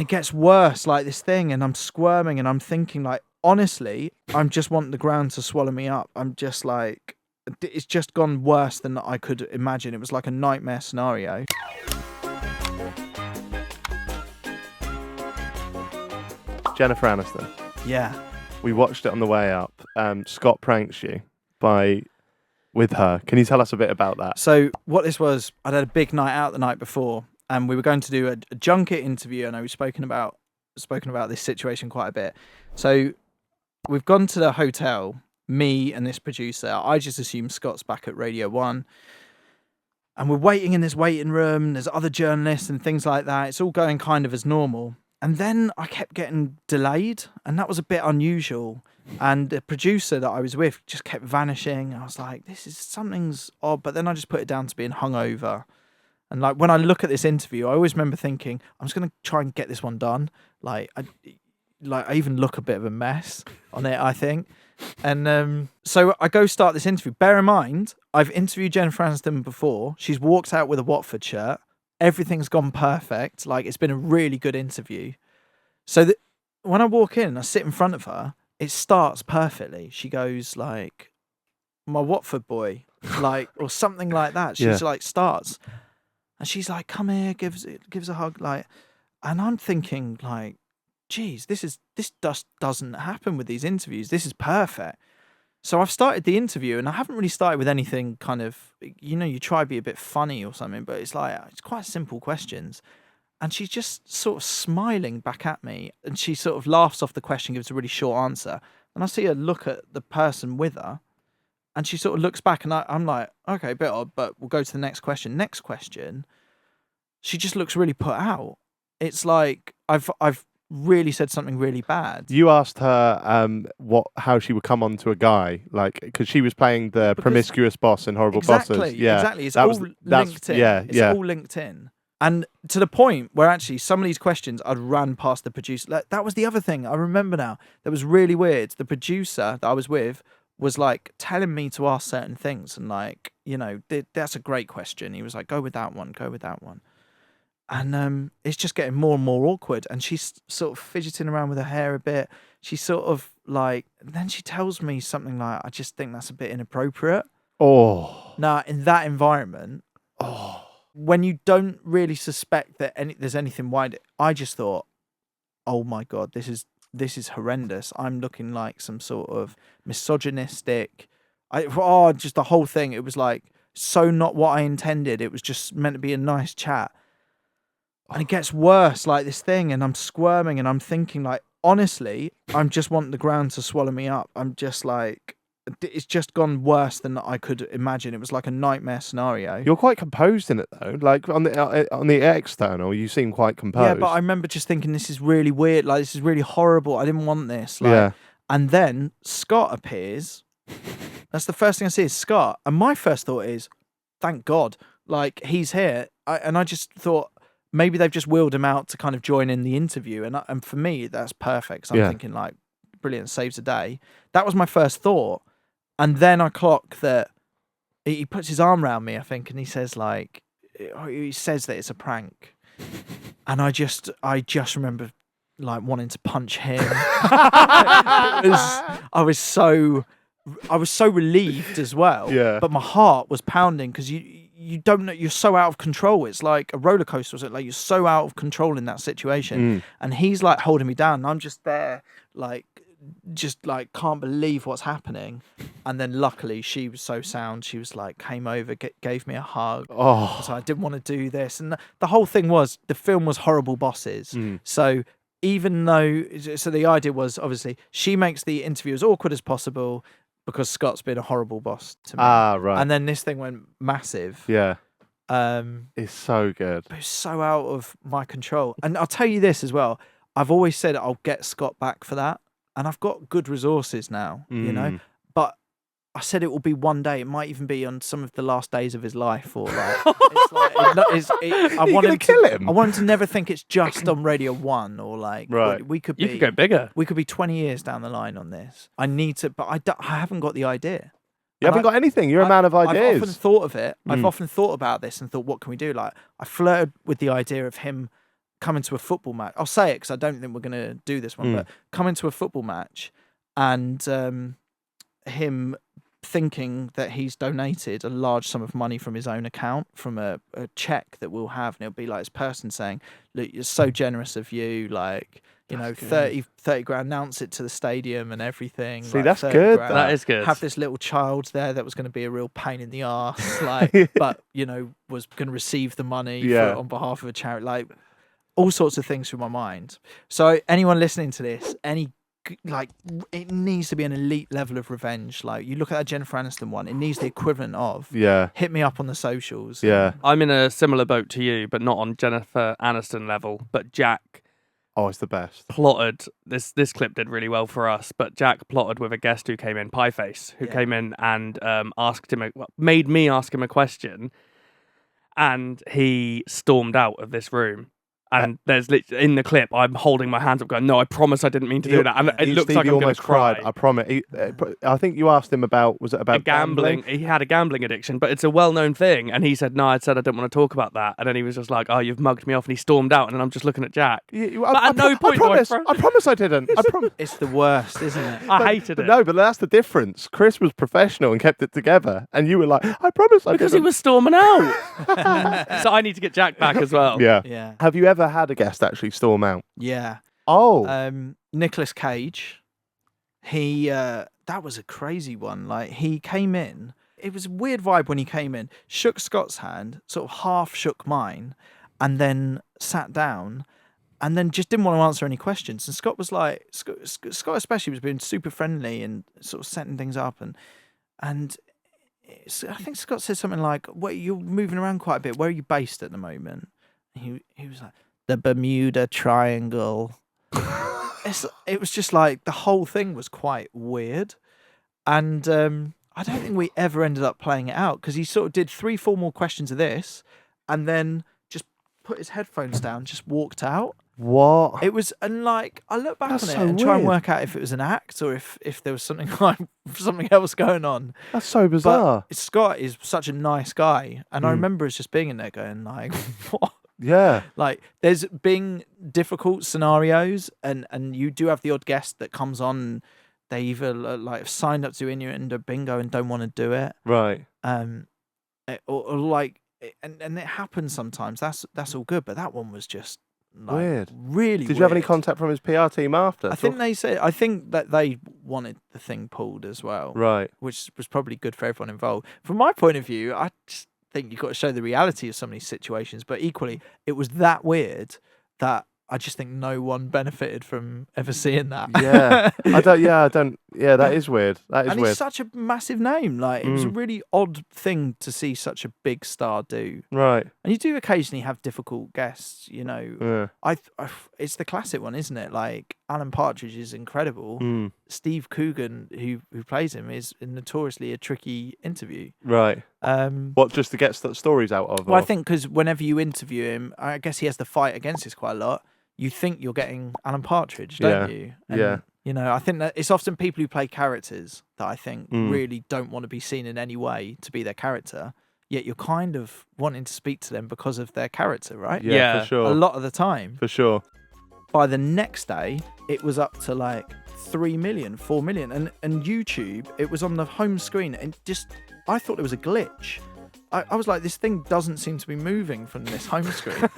it gets worse, like this thing, and I'm squirming, and I'm thinking, like, honestly, I'm just wanting the ground to swallow me up. I'm just like, it's just gone worse than I could imagine. It was like a nightmare scenario. Jennifer Aniston. Yeah. We watched it on the way up. Scott pranks you with her. Can you tell us a bit about that? So what this was, I'd had a big night out the night before, and we were going to do a junket interview. I know we've spoken about this situation quite a bit. So we've gone to the hotel, me and this producer. I just assume Scott's back at Radio 1. And we're waiting in this waiting room. There's other journalists and things like that. It's all going kind of as normal. And then I kept getting delayed, and that was a bit unusual. And the producer that I was with just kept vanishing. I was like, something's odd. But then I just put it down to being hungover. And like when I look at this interview, I always remember thinking, I'm just going to try and get this one done. I even look a bit of a mess on it, I think. And so I go start this interview. Bear in mind, I've interviewed Jennifer Aniston before. She's walked out with a Watford shirt. Everything's gone perfect. Like, it's been a really good interview. So when I walk in, I sit in front of her, it starts perfectly. She goes like, my Watford boy, like, or something like that. She's like, starts. And she's like, come here, gives a hug. Like, and I'm thinking like, geez, this just doesn't happen with these interviews. This is perfect. So I've started the interview, and I haven't really started with anything kind of, you try to be a bit funny or something, but it's like, it's quite simple questions. And she's just sort of smiling back at me, and she sort of laughs off the question, gives a really short answer. And I see her look at the person with her, and she sort of looks back, and I'm like, okay, a bit odd, but we'll go to the next question. Next question, she just looks really put out. It's like, I've really said something really bad. You asked her how she would come on to a guy, like, because she was playing the promiscuous boss in Horrible Bosses. Yeah, exactly. It's all linked in. It's all linked in. And to the point where actually some of these questions I'd ran past the producer. Like, that was the other thing I remember now that was really weird. The producer that I was with was like telling me to ask certain things, and like, that's a great question. He was like, go with that one. And it's just getting more and more awkward. And she's sort of fidgeting around with her hair a bit. She's sort of like, then she tells me something like, I just think that's a bit inappropriate. Oh. Now, in that environment, when you don't really suspect that there's anything wide, I just thought, oh my God, this is horrendous. I'm looking like some sort of misogynistic. Just the whole thing. It was like so not what I intended. It was just meant to be a nice chat. And it gets worse, like this thing, and I'm squirming, and I'm thinking, like, honestly, I'm just wanting the ground to swallow me up. I'm just like, it's just gone worse than I could imagine. It was like a nightmare scenario. You're quite composed in it, though. Like, on the external, you seem quite composed. Yeah, but I remember just thinking, this is really weird. Like, this is really horrible. I didn't want this. Like, yeah. And then Scott appears. That's the first thing I see is Scott. And my first thought is, thank God. Like, he's here. And I just thought, maybe they've just wheeled him out to kind of join in the interview. And for me, that's perfect. So I'm thinking, like, brilliant, saves the day. That was my first thought. And then I clock that he puts his arm around me, I think, and he says, like, he says that it's a prank. And I just remember, like, wanting to punch him. I was so relieved as well. Yeah. But my heart was pounding because you don't know, you're so out of control. It's like a roller coaster, was it? Like, you're so out of control in that situation. And he's like holding me down, and I'm just there, like, just like can't believe what's happening. And then luckily she was so sound, she was like, came over, gave me a hug. So I didn't want to do this. And the whole thing was, the film was Horrible Bosses. So even though, so the idea was, obviously, she makes the interview as awkward as possible because Scott's been a horrible boss to me. Right. And then this thing went massive. Yeah. It's so good. It was so out of my control. And I'll tell you this as well. I've always said I'll get Scott back for that. And I've got good resources now, But I said it will be one day. It might even be on some of the last days of his life, or like, it's like I want him to kill him. I want him to never think it's just on Radio 1, or like, right. We could You could go bigger. We could be 20 years down the line on this. I need to, but I haven't got the idea. You haven't got anything. You're a man of ideas. I've often thought of it. I've often thought about this and thought, what can we do? Like, I flirted with the idea of him come into a football match. I'll say it because I don't think we're going to do this one, but come into a football match and him thinking that he's donated a large sum of money from his own account from a check that we'll have, and it'll be like this person saying, look, you're so generous of you, like, you know, 30 grand, announce it to the stadium and everything. See, like, that's good. That is good. Have this little child there that was going to be a real pain in the arse, like, but, you know, was going to receive the money on behalf of a charity, like, all sorts of things through my mind. So anyone listening to this, it needs to be an elite level of revenge. Like, you look at that Jennifer Aniston one, it needs the equivalent of hit me up on the socials. I'm in a similar boat to you, but not on Jennifer Aniston level. But Jack it's the best. plotted this clip did really well for us, but Jack plotted with a guest who came in, Pieface, who came in and made me ask him a question, and he stormed out of this room. And there's in the clip, I'm holding my hands up, going, "No, I promise I didn't mean to do that." And it looks like I'm going to cry. I promise. I think you asked him about gambling? He had a gambling addiction, but it's a well-known thing. And he said, "No, I said I didn't want to talk about that." And then he was just like, "Oh, you've mugged me off," and he stormed out. And then I'm just looking at Jack. I promise I didn't. I promise. It's the worst, isn't it? I hated it. No, but that's the difference. Chris was professional and kept it together, and you were like, "I promise I didn't." Because he was storming out. So I need to get Jack back as well. Yeah. Have you ever had a guest actually storm out? Yeah. Oh. Nicolas Cage. He that was a crazy one. Like, he came in. It was a weird vibe when he came in. Shook Scott's hand, sort of half shook mine, and then sat down, and then just didn't want to answer any questions. And Scott was like, Scott especially was being super friendly and sort of setting things up, and I think Scott said something like, "Well, you're moving around quite a bit. Where are you based at the moment?" And he was like, "The Bermuda Triangle." It was just like, the whole thing was quite weird, and I don't think we ever ended up playing it out, because he sort of did 3-4 more questions of this, and then just put his headphones down, just walked out. What? It was, and like, I look back That's on it so and try and weird. work out if it was an act or if there was something else going on. That's so bizarre. But Scott is such a nice guy, and I remember us just being in there going like, what? Yeah. Like, there's been difficult scenarios, and you do have the odd guest that comes on, they either like have signed up to innuendo bingo and don't want to do it, Right. or like, and it happens sometimes. That's all good, but that one was just like, Weird. Really. Did you have any weird. contact from his PR team after? I think that they wanted the thing pulled as well, Right. which was probably good for everyone involved. From my point of view, I just think you've got to show the reality of some of these situations, but equally, it was that weird that I just think no one benefited from ever seeing that. Yeah. I don't. Yeah, that is weird. That is and weird. he's such a massive name. Like, it was a really odd thing to see such a big star do. Right. And you do occasionally have difficult guests, you know. Yeah. It's the classic one, isn't it? Like, Alan Partridge is incredible. Steve Coogan, who plays him, is notoriously a tricky interview. Right. What, just to get stories out of? Well, I think because whenever you interview him, I guess he has to fight against this quite a lot. You think you're getting Alan Partridge, don't you? And, you know, I think that it's often people who play characters that I think really don't want to be seen in any way to be their character, yet you're kind of wanting to speak to them because of their character, right? Yeah, for sure. A lot of the time. For sure. By the next day, it was up to like 3 million, 4 million. And YouTube, it was on the home screen, and I thought it was a glitch. I was like, this thing doesn't seem to be moving from this home screen.